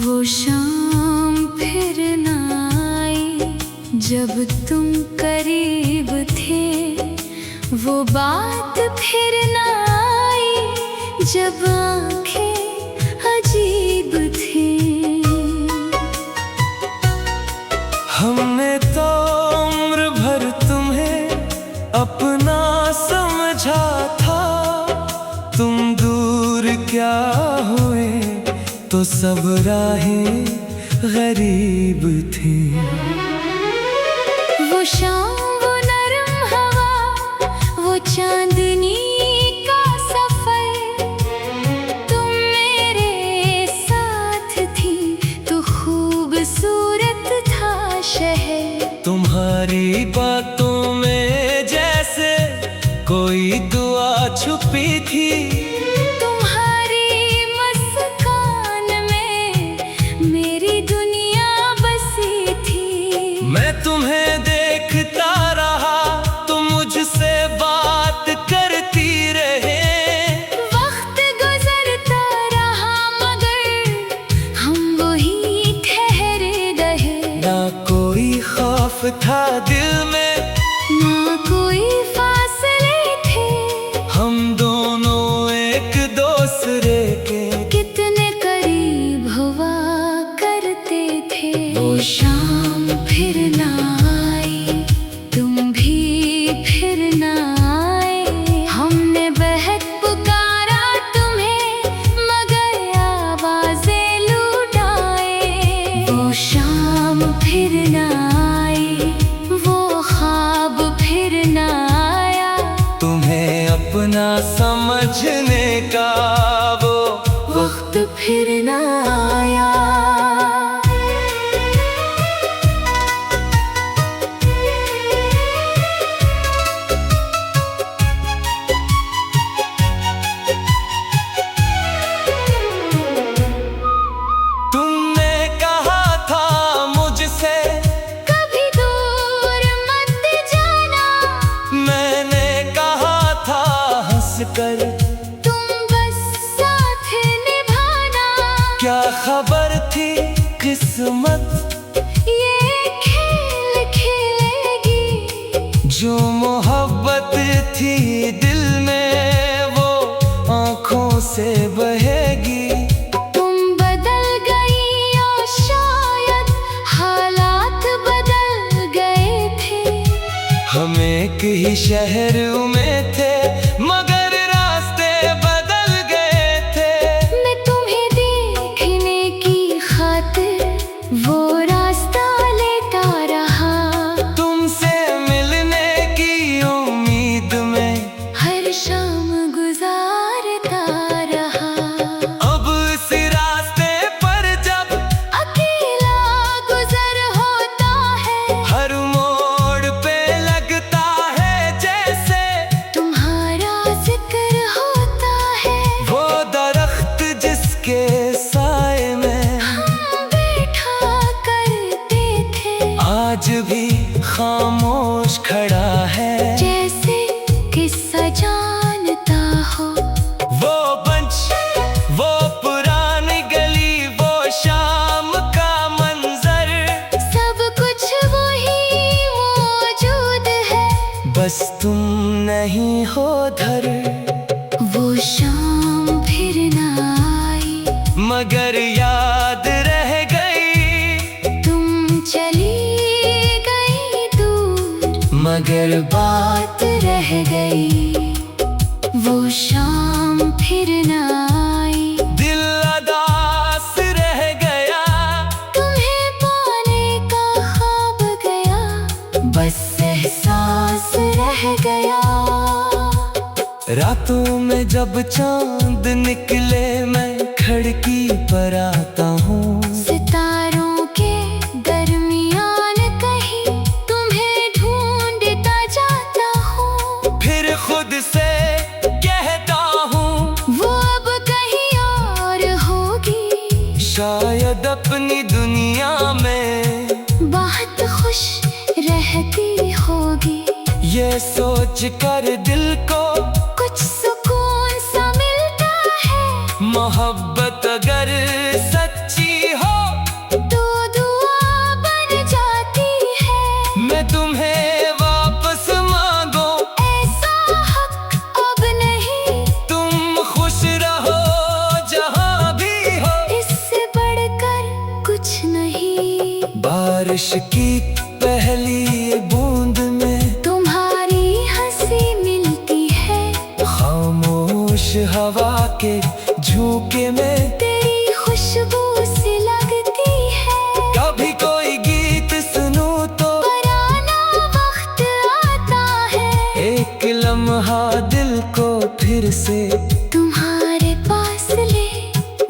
वो शाम फिर न आई जब तुम करीब थे, वो बात फिर न आई जब आंखें अजीब थी। हमने तो उम्र भर तुम्हें अपना समझा था, तुम दूर क्या हुए तो सब राहें गरीब थी। वो शाम, वो नरम हवा, वो चांदनी का सफर, तुम मेरे साथ थी तो खूबसूरत था शहर। तुम्हारी बातों में जैसे कोई दुआ छुपी थी, मैं तुम्हें देखता रहा, तुम मुझसे बात करती रहे। वक्त गुजरता रहा मगर हम वही ठहरे रहे। ना कोई खौफ था दिल में, ना कोई फासले थे, हम दोनों एक दूसरे के कितने करीब हुआ करते थे। वो शाम फिर न आई, तुम भी फिर न आए। हमने बेहद पुकारा तुम्हें मगर आवाजें लुटाए। वो शाम फिर न आई, वो ख्वाब फिर न आया, तुम्हें अपना समझने का वो वक्त फिर न आया। कर तुम बस साथ निभाना, क्या खबर थी किस्मत ये खेल खेलेगी। जो मोहब्बत थी दिल में वो आँखों से बहेगी। तुम बदल गई और शायद हालात बदल गए थे। हम एक ही शहर में थे मगर वो रास्ता लेता रहा। तुमसे मिलने की उम्मीद में हर शाम गुजारता रहा। अब इस रास्ते पर जब अकेला गुजर होता है, हर मोड़ पे लगता है जैसे तुम्हारा जिक्र होता है। वो दरख्त जिसके साए में आज भी खामोश खड़ा है, जैसे किस्सा जानता हो। वो बंच, वो पुरानी गली, वो शाम का मंजर, सब कुछ वही मौजूद है, बस तुम नहीं हो धर। वो शाम फिर न आई मगर याद रह गई। तुम चली मगर बात रह गई। वो शाम फिर न आई, दिल अदास रह गया, तुम्हें पाने का ख्वाब गया, बस एहसास रह गया। रातों में जब चांद निकले मैं खिड़की पर आता हूँ, सितारों के दरमियान कहीं तुम्हें ढूंढता जाता हूँ। फिर खुद से कहता हूँ वो अब कहीं और होगी, शायद अपनी दुनिया में बहुत खुश रहती होगी। ये सोच कर दिल को कुछ सुख की पहली बूंद में तुम्हारी हंसी मिलती है। खामोश हवा के झोंके में तेरी खुशबू सी लगती है। कभी कोई गीत सुनूं तो पुराना वक्त आता है। एक लम्हा दिल को फिर से तुम्हारे पास ले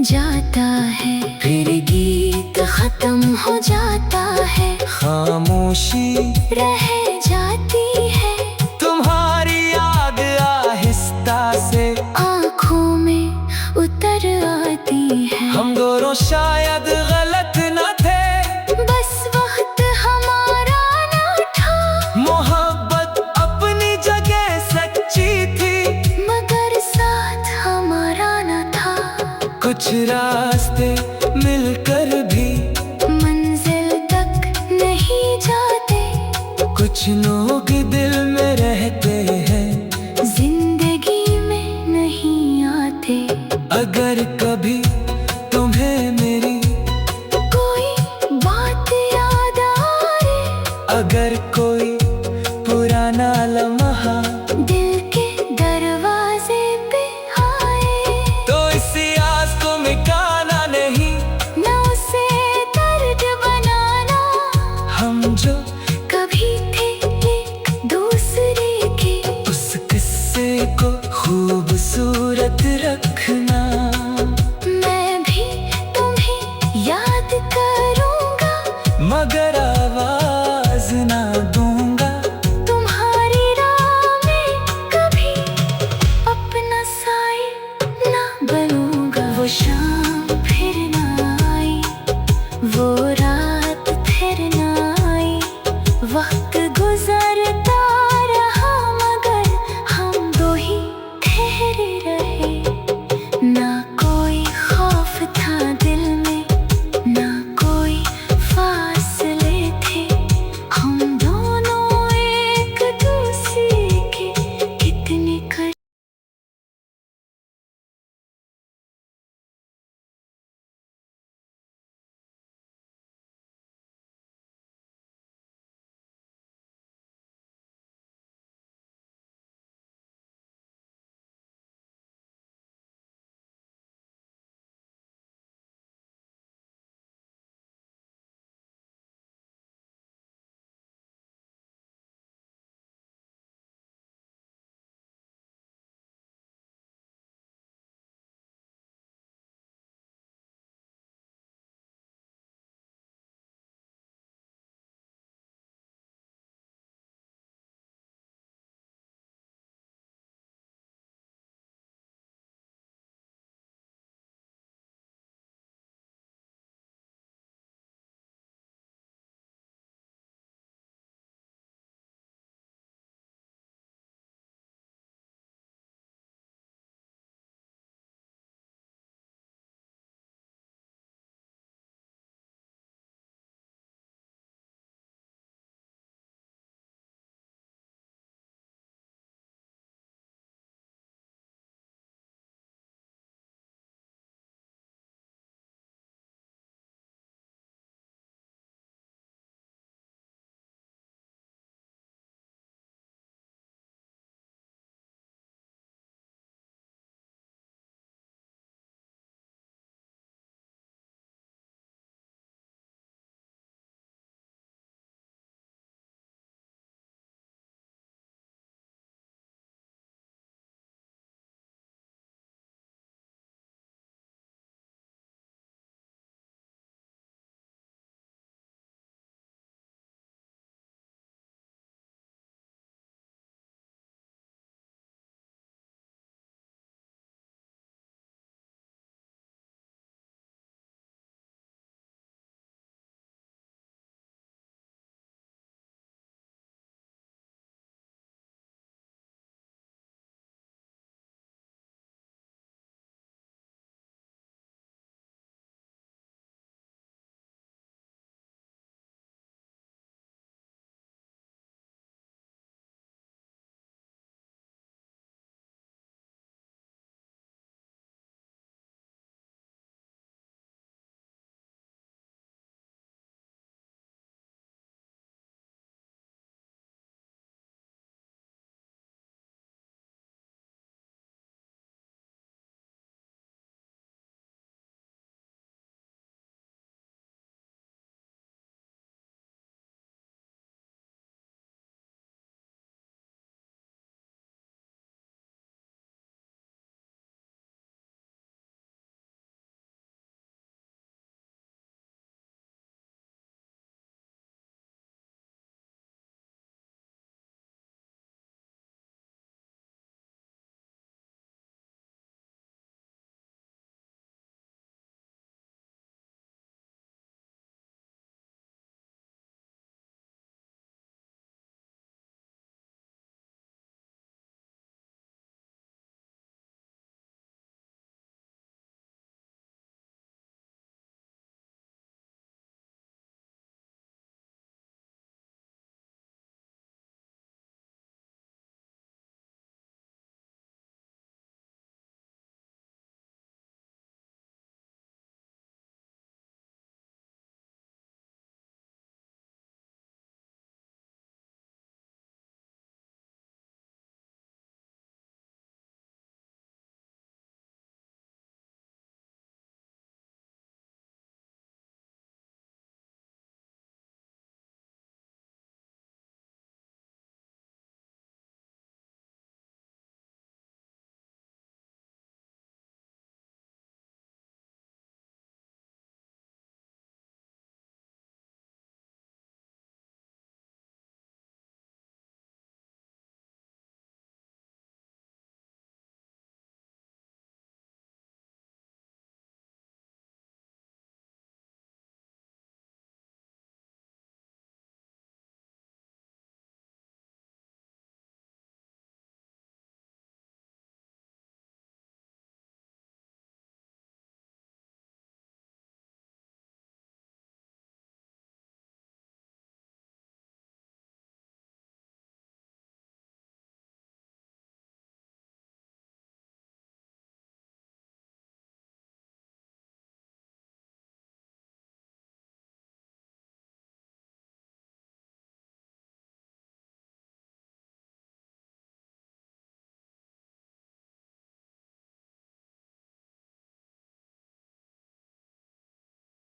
जाता है। फिर गीत खत्म हो जाता है। खामोशी रह जाती है। तुम्हारी याद आहिस्ता से आँखों में उतर आती है। हम दोनों शायद गलत न थे, बस वक्त हमारा न था। मोहब्बत अपनी जगह सच्ची थी, मगर साथ हमारा न था। कुछ रास्ते मिलकर भी मंजिल तक नहीं जाते। कुछ लोग दिल में रहते हैं, जिंदगी में नहीं आते। अगर कभी तुम्हें मेरी कोई बात याद आए, अगर कोई पुराना लम्हा दिल के दरवाजे पे आए, तो इसी आस को मिटाना नहीं, न उसे दर्द बनाना। हम जो कभी थे एक दूसरे के, उस किस्से को खूबसूरत